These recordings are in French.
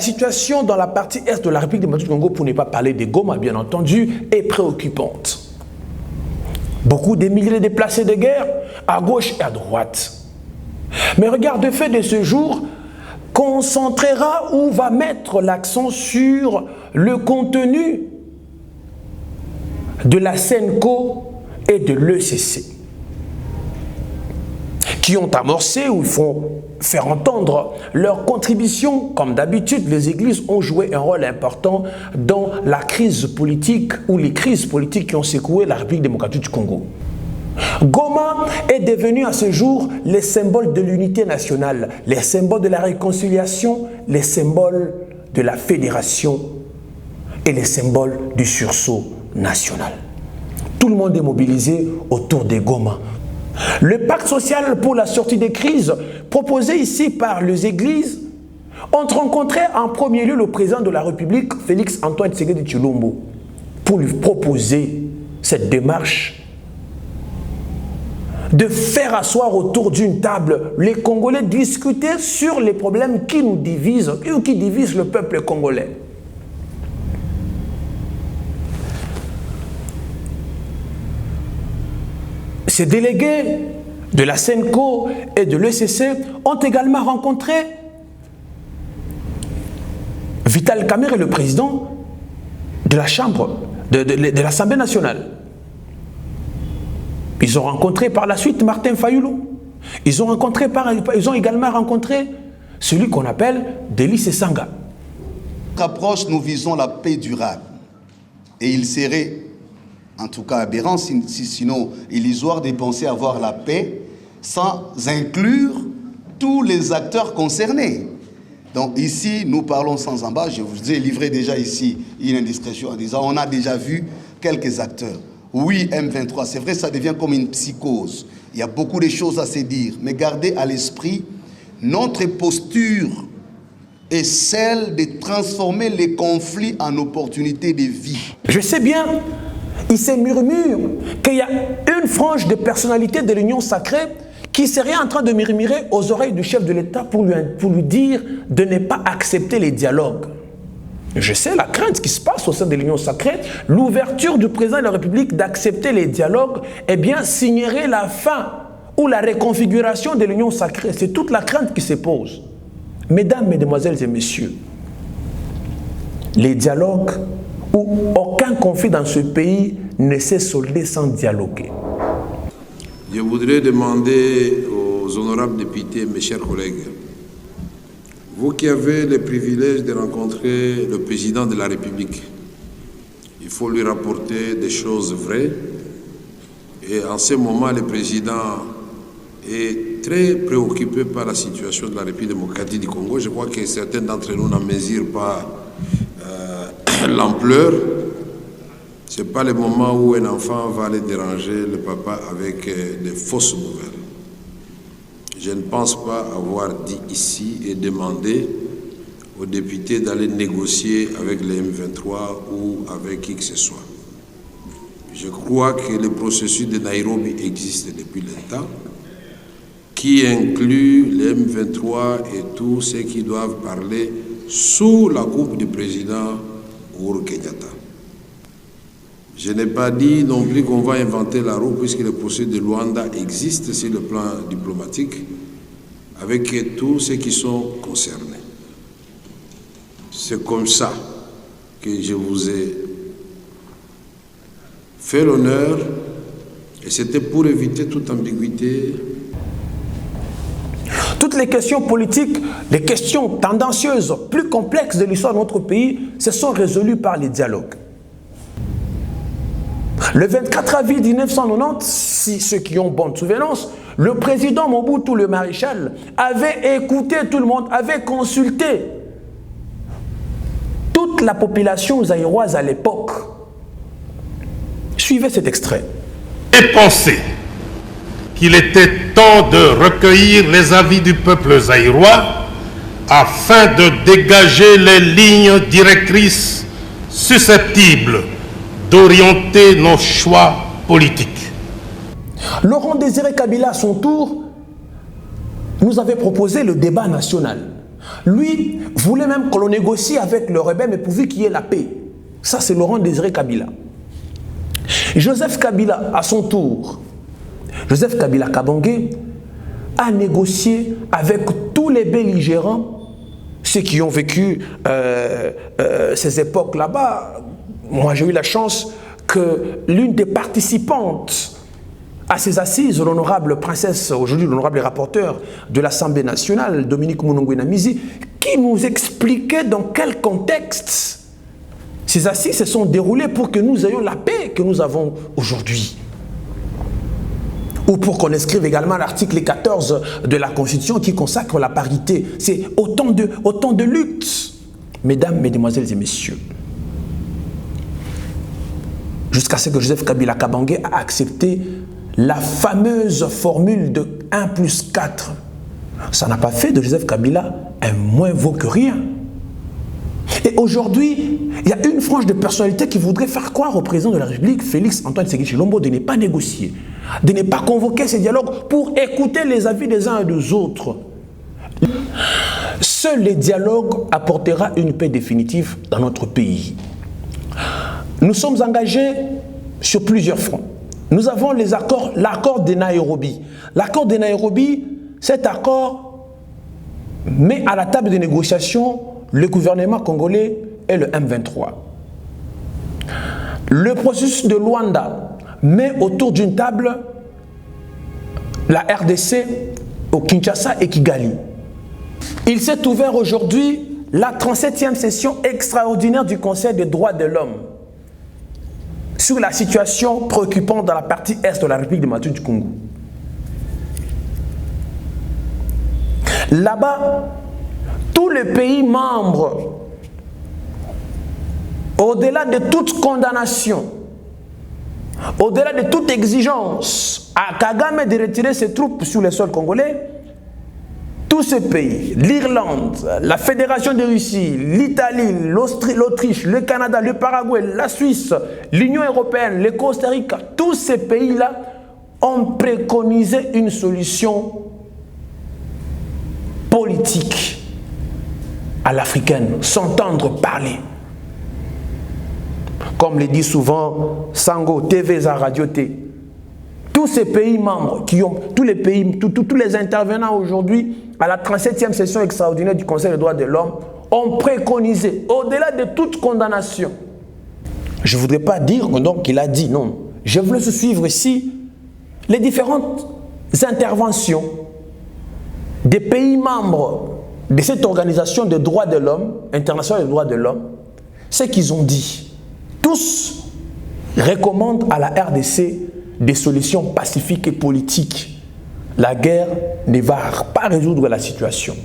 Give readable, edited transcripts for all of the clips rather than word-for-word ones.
situation dans la partie est de la République démocratique du Congo, pour ne pas parler des Goma, bien entendu, est préoccupante. Beaucoup de milliers de déplacés de guerre à gauche et à droite. Mais regarde, le fait de ce jour concentrera ou va mettre l'accent sur le contenu de la SENCO et de l'ECC, qui ont amorcé ou font faire entendre leur contribution. Comme d'habitude, les églises ont joué un rôle important dans la crise politique ou les crises politiques qui ont secoué la République démocratique du Congo. Goma est devenu à ce jour les symboles de l'unité nationale, les symboles de la réconciliation, les symboles de la fédération et les symboles du sursaut national. Tout le monde est mobilisé autour de Goma. Le pacte social pour la sortie des crises proposé ici par les églises ont rencontré en premier lieu le président de la République, Félix Antoine Tshisekedi Tshilombo, pour lui proposer cette démarche de faire asseoir autour d'une table les Congolais, discuter sur les problèmes qui nous divisent ou qui divisent le peuple congolais. Ces délégués de la SENCO et de l'ECC ont également rencontré Vital Kamerhe, le président de la Chambre, de l'Assemblée nationale. Ils ont rencontré par la suite Martin Fayulu. Ils ont également rencontré celui qu'on appelle Delis Esanga. Approche, nous visons la paix durable. Et il serait, en tout cas aberrant, sinon illusoire de penser avoir la paix sans inclure tous les acteurs concernés. Donc ici, nous parlons sans embâche. Je vous ai livré déjà ici une indiscrétion en disant on a déjà vu quelques acteurs. Oui, M23, c'est vrai, ça devient comme une psychose. Il y a beaucoup de choses à se dire. Mais gardez à l'esprit, notre posture est celle de transformer les conflits en opportunités de vie. Je sais bien, il se murmure qu'il y a une frange de personnalité de l'Union sacrée qui serait en train de murmurer aux oreilles du chef de l'État pour lui dire de ne pas accepter les dialogues. Je sais la crainte qui se passe au sein de l'Union sacrée. L'ouverture du président de la République d'accepter les dialogues, eh bien, signerait la fin ou la reconfiguration de l'Union sacrée. C'est toute la crainte qui se pose. Mesdames, Mesdemoiselles et Messieurs, les dialogues ou aucun conflit dans ce pays ne s'est soldé sans dialoguer. Je voudrais demander aux honorables députés, mes chers collègues, vous qui avez le privilège de rencontrer le président de la République, il faut lui rapporter des choses vraies. Et en ce moment, le président est très préoccupé par la situation de la République démocratique du Congo. Je crois que certains d'entre nous n'en mesurent pas l'ampleur. Ce n'est pas le moment où un enfant va aller déranger le papa avec des fausses nouvelles. Je ne pense pas avoir dit ici et demandé aux députés d'aller négocier avec les M23 ou avec qui que ce soit. Je crois que le processus de Nairobi existe depuis longtemps, qui inclut les M23 et tous ceux qui doivent parler sous la coupe du président Uhuru Kenyatta. Je n'ai pas dit non plus qu'on va inventer la roue puisque le processus de Luanda existe sur le plan diplomatique avec tous ceux qui sont concernés. C'est comme ça que je vous ai fait l'honneur et c'était pour éviter toute ambiguïté. Toutes les questions politiques, les questions tendancieuses, plus complexes de l'histoire de notre pays, se sont résolues par les dialogues. Le 24 avril 1990, si ceux qui ont bonne souvenance, le président Mobutu, le maréchal, avait écouté tout le monde, avait consulté toute la population zaïroise à l'époque. Suivez cet extrait. Et pensé qu'il était temps de recueillir les avis du peuple zaïrois afin de dégager les lignes directrices susceptibles d'orienter nos choix politiques. Laurent Désiré Kabila, à son tour, nous avait proposé le débat national. Lui voulait même que l'on négocie avec le rebelle, mais pourvu qu'il y ait la paix. Ça, c'est Laurent Désiré Kabila. Joseph Kabila, à son tour, Joseph Kabila Kabange a négocié avec tous les belligérants, ceux qui ont vécu ces époques là-bas. Moi, j'ai eu la chance que l'une des participantes à ces assises, l'honorable princesse, aujourd'hui l'honorable rapporteur de l'Assemblée nationale, Dominique Mounongoué Namizi, qui nous expliquait dans quel contexte ces assises se sont déroulées pour que nous ayons la paix que nous avons aujourd'hui. Ou pour qu'on inscrive également l'article 14 de la Constitution qui consacre la parité. C'est autant de luttes. Mesdames, mesdemoiselles et messieurs, jusqu'à ce que Joseph Kabila Kabange a accepté la fameuse formule de 1+4. Ça n'a pas fait de Joseph Kabila un moins vaut que rien. Et aujourd'hui, il y a une frange de personnalités qui voudrait faire croire au président de la République, Félix Antoine Tshisekedi Tshilombo, de ne pas négocier, de ne pas convoquer ces dialogues pour écouter les avis des uns et des autres. Seul le dialogue apportera une paix définitive dans notre pays. Nous sommes engagés sur plusieurs fronts. Nous avons l'accord de Nairobi. L'accord de Nairobi, cet accord met à la table de négociation le gouvernement congolais et le M23. Le processus de Luanda met autour d'une table la RDC au Kinshasa et Kigali. Il s'est ouvert aujourd'hui la 37e session extraordinaire du Conseil des droits de l'homme sur la situation préoccupante dans la partie est de la République démocratique du Congo. Là-bas, tous les pays membres, au-delà de toute condamnation, au-delà de toute exigence à Kagame de retirer ses troupes sur le sol congolais, tous ces pays, l'Irlande, la Fédération de Russie, l'Italie, l'Autriche, le Canada, le Paraguay, la Suisse, l'Union européenne, le Costa Rica, tous ces pays-là ont préconisé une solution politique à l'africaine, s'entendre parler. Comme le dit souvent Sango, TVza, Radio T. Tous ces pays membres, tous les intervenants aujourd'hui à la 37e session extraordinaire du Conseil des droits de l'homme ont préconisé, au-delà de toute condamnation. Je ne voudrais pas dire donc qu'il a dit non. Je voulais suivre ici les différentes interventions des pays membres de cette organisation des droits de l'homme, internationale des droits de l'homme, ce qu'ils ont dit. Tous recommandent à la RDC des solutions pacifiques et politiques. La guerre ne va pas résoudre la situation.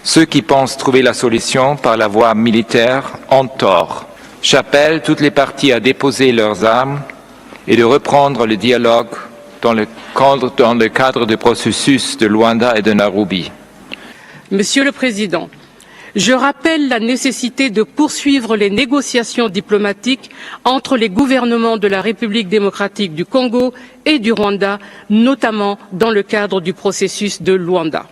Ceux qui pensent trouver la solution par la voie militaire ont tort. J'appelle toutes les parties à déposer leurs armes et de reprendre le dialogue dans le cadre du processus de Luanda et de Nairobi. Monsieur le Président, je rappelle la nécessité de poursuivre les négociations diplomatiques entre les gouvernements de la République démocratique du Congo et du Rwanda, notamment dans le cadre du processus de Luanda.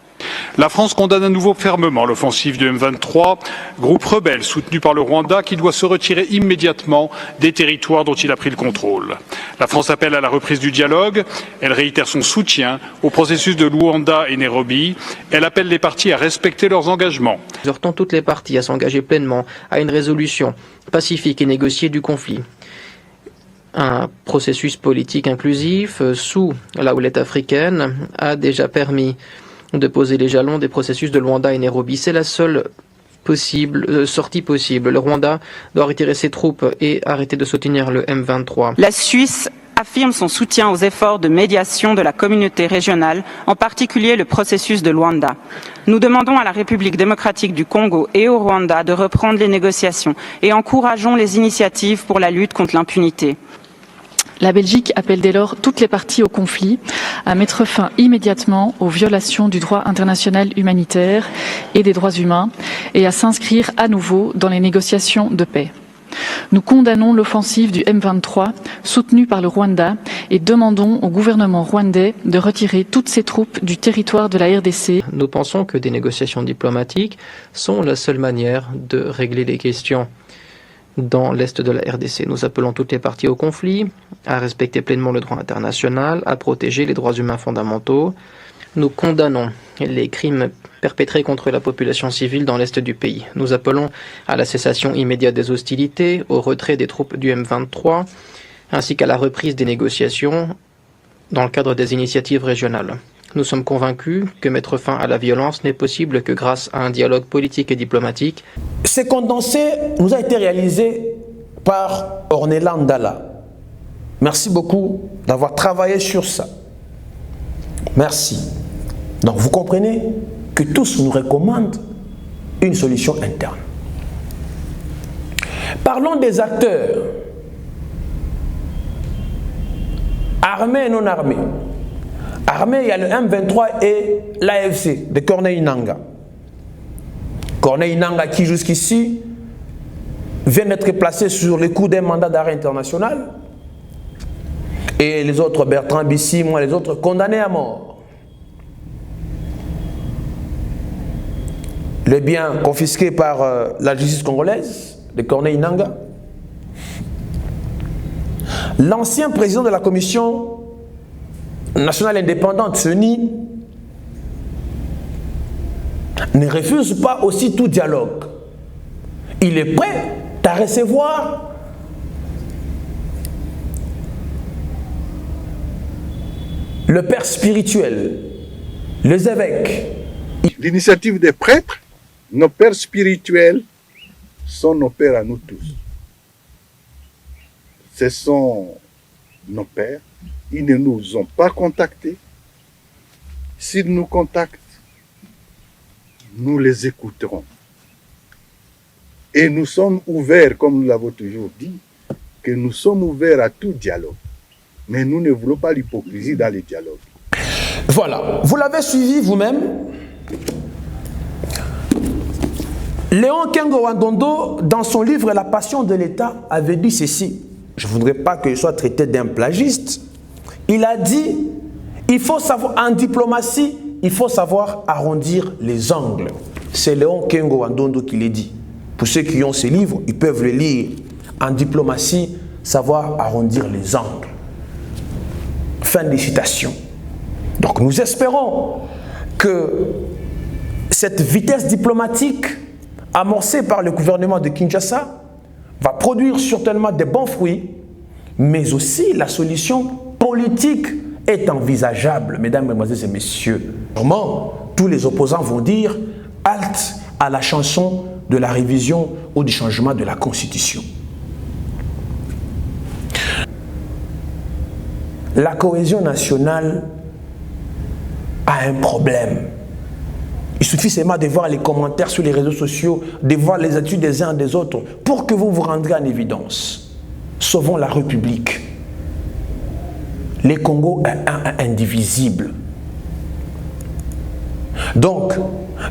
La France condamne à nouveau fermement l'offensive du M23, groupe rebelle soutenu par le Rwanda qui doit se retirer immédiatement des territoires dont il a pris le contrôle. La France appelle à la reprise du dialogue, elle réitère son soutien au processus de Luanda et Nairobi, elle appelle les parties à respecter leurs engagements. Nous exhortons toutes les parties à s'engager pleinement à une résolution pacifique et négociée du conflit. Un processus politique inclusif sous la houlette africaine a déjà permis de poser les jalons des processus de Luanda et Nairobi. C'est la seule sortie possible. Le Rwanda doit retirer ses troupes et arrêter de soutenir le M23. La Suisse affirme son soutien aux efforts de médiation de la communauté régionale, en particulier le processus de Luanda. Nous demandons à la République démocratique du Congo et au Rwanda de reprendre les négociations et encourageons les initiatives pour la lutte contre l'impunité. La Belgique appelle dès lors toutes les parties au conflit à mettre fin immédiatement aux violations du droit international humanitaire et des droits humains et à s'inscrire à nouveau dans les négociations de paix. Nous condamnons l'offensive du M23 soutenue par le Rwanda et demandons au gouvernement rwandais de retirer toutes ses troupes du territoire de la RDC. Nous pensons que des négociations diplomatiques sont la seule manière de régler les questions dans l'est de la RDC. Nous appelons toutes les parties au conflit à respecter pleinement le droit international, à protéger les droits humains fondamentaux. Nous condamnons les crimes perpétrés contre la population civile dans l'est du pays. Nous appelons à la cessation immédiate des hostilités, au retrait des troupes du M23, ainsi qu'à la reprise des négociations dans le cadre des initiatives régionales. Nous sommes convaincus que mettre fin à la violence n'est possible que grâce à un dialogue politique et diplomatique. Ce condensé nous a été réalisé par Ornella Ndala. Merci beaucoup d'avoir travaillé sur ça. Merci. Donc vous comprenez que tous nous recommandent une solution interne. Parlons des acteurs, armés et non armés. Armés, il y a le M23 et l'AFC de Corneille Nangaa. Corneille Nangaa qui jusqu'ici vient d'être placé sur le coup d'un mandat d'arrêt international. Et les autres, Bertrand Bisimwa, les autres condamnés à mort. Les biens confisqués par la justice congolaise de Corneille Nangaa. L'ancien président de la commission nationale indépendante, CENI, ne refuse pas aussi tout dialogue. Il est prêt à recevoir le père spirituel, les évêques. L'initiative des prêtres, nos pères spirituels, sont nos pères à nous tous. Ce sont nos pères. Ils ne nous ont pas contactés. S'ils nous contactent, nous les écouterons. Et nous sommes ouverts, comme nous l'avons toujours dit, que nous sommes ouverts à tout dialogue. Mais nous ne voulons pas l'hypocrisie dans les dialogues. Voilà, vous l'avez suivi vous-même. Léon Kengo Wandondo, dans son livre La passion de l'État, avait dit ceci. Je ne voudrais pas que je sois traité d'un plagiste. Il a dit, il faut savoir, en diplomatie, il faut savoir arrondir les angles. C'est Léon Kengo Wandondo qui l'a dit. Pour ceux qui ont ces livres, ils peuvent le lire. En diplomatie, savoir arrondir les angles. Fin des citations. Donc nous espérons que cette vitesse diplomatique amorcée par le gouvernement de Kinshasa va produire certainement de bons fruits, mais aussi la solution politique est envisageable, mesdames, mesdemoiselles et messieurs. Comment tous les opposants vont dire halte à la chanson de la révision ou du changement de la Constitution. La cohésion nationale a un problème. Il suffit seulement de voir les commentaires sur les réseaux sociaux, de voir les attitudes des uns et des autres, pour que vous vous rendiez en évidence. Sauvons la République. Les Congos sont indivisibles. Donc,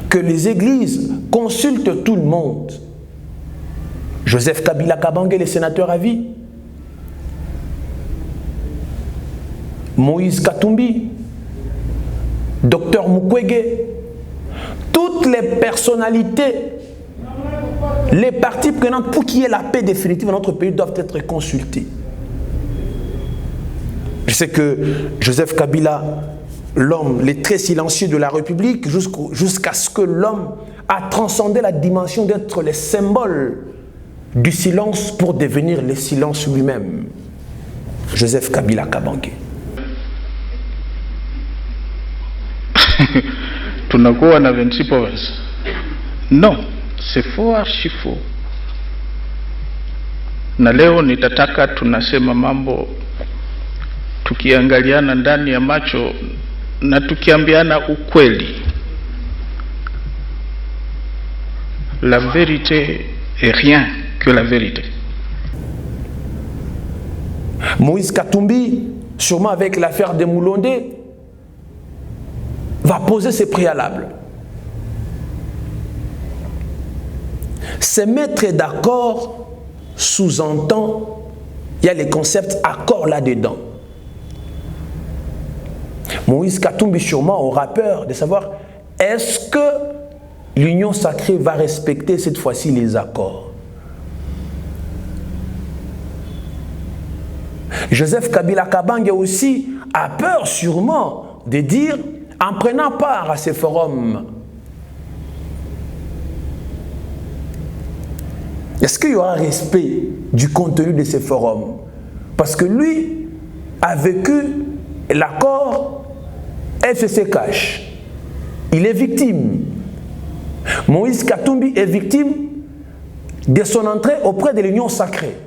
que les églises consultent tout le monde. Joseph Kabila Kabange, le sénateur à vie. Moïse Katumbi. Docteur Mukwege. Toutes les personnalités, les parties prenantes pour qu'il y ait la paix définitive dans notre pays doivent être consultées. Je sais que Joseph Kabila, l'homme, le très silencieux de la République, jusqu'à ce que l'homme a transcendé la dimension d'être le symbole du silence pour devenir le silence lui-même. Joseph Kabila Kabange. Tunakuwa na 26 provinces. No, c'est faux, archi faux. Na leo nitataka tunasema mambo tukiangaliana ndani ya macho na tukiambiana ukweli. La vérité est rien que la vérité. Moïse Katumbi, sûrement avec l'affaire de Moulondé, va poser ses préalables. Se mettre d'accord sous-entend, il y a les concepts accords là-dedans. Moïse Katumbi sûrement aura peur de savoir est-ce que l'Union sacrée va respecter cette fois-ci les accords. Joseph Kabila Kabange aussi a peur sûrement de dire, en prenant part à ces forums, est-ce qu'il y aura respect du contenu de ces forums? Parce que lui a vécu l'accord FCC Cash. Il est victime. Moïse Katumbi est victime de son entrée auprès de l'Union sacrée.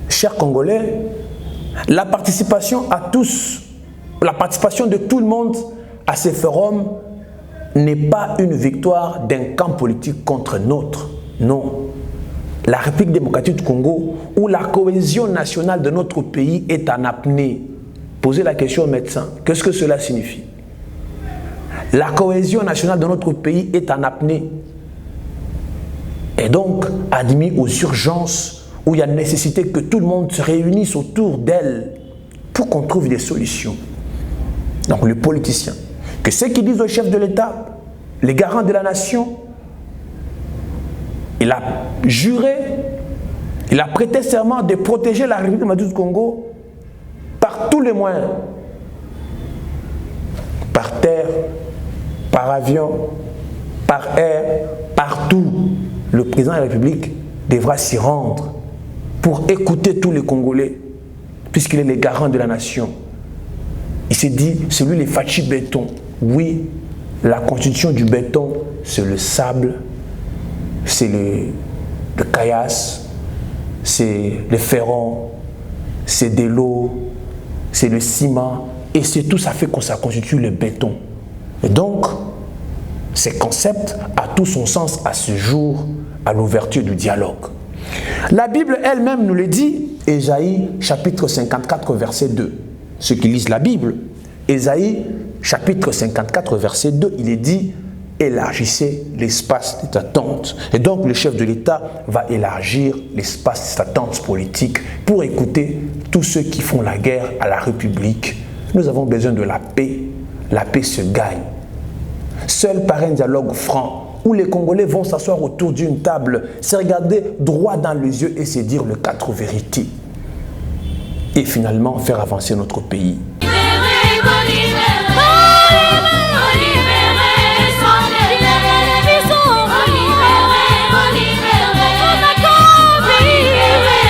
Chers Congolais, la participation à tous, la participation de tout le monde à ces forums n'est pas une victoire d'un camp politique contre notre. Non. La République démocratique du Congo, où la cohésion nationale de notre pays est en apnée. Posez la question aux médecins. Qu'est-ce que cela signifie? La cohésion nationale de notre pays est en apnée. Et donc, admis aux urgences où il y a nécessité que tout le monde se réunisse autour d'elle pour qu'on trouve des solutions. Donc, les politiciens, que ceux qui disent au chef de l'État, les garants de la nation, il a juré, il a prêté serment de protéger la République démocratique du Congo par tous les moyens. Par terre, par avion, par air, partout. Le président de la République devra s'y rendre pour écouter tous les Congolais, puisqu'il est le garant de la nation. Il s'est dit, c'est lui les Fachi béton. Oui, la constitution du béton, c'est le sable, c'est le caillasse, c'est le ferron, c'est de l'eau, c'est le ciment, et c'est tout ça fait que ça constitue le béton. Et donc, ce concept a tout son sens à ce jour, à l'ouverture du dialogue. La Bible elle-même nous le dit, Ésaïe chapitre 54 verset 2. Ceux qui lisent la Bible, Ésaïe chapitre 54 verset 2, il est dit « Élargissez l'espace de ta tente ». Et donc le chef de l'État va élargir l'espace de sa tente politique pour écouter tous ceux qui font la guerre à la République. Nous avons besoin de la paix. La paix se gagne. Seul par un dialogue franc, où les Congolais vont s'asseoir autour d'une table, se regarder droit dans les yeux et se dire les 4 vérités. Et finalement faire avancer notre pays.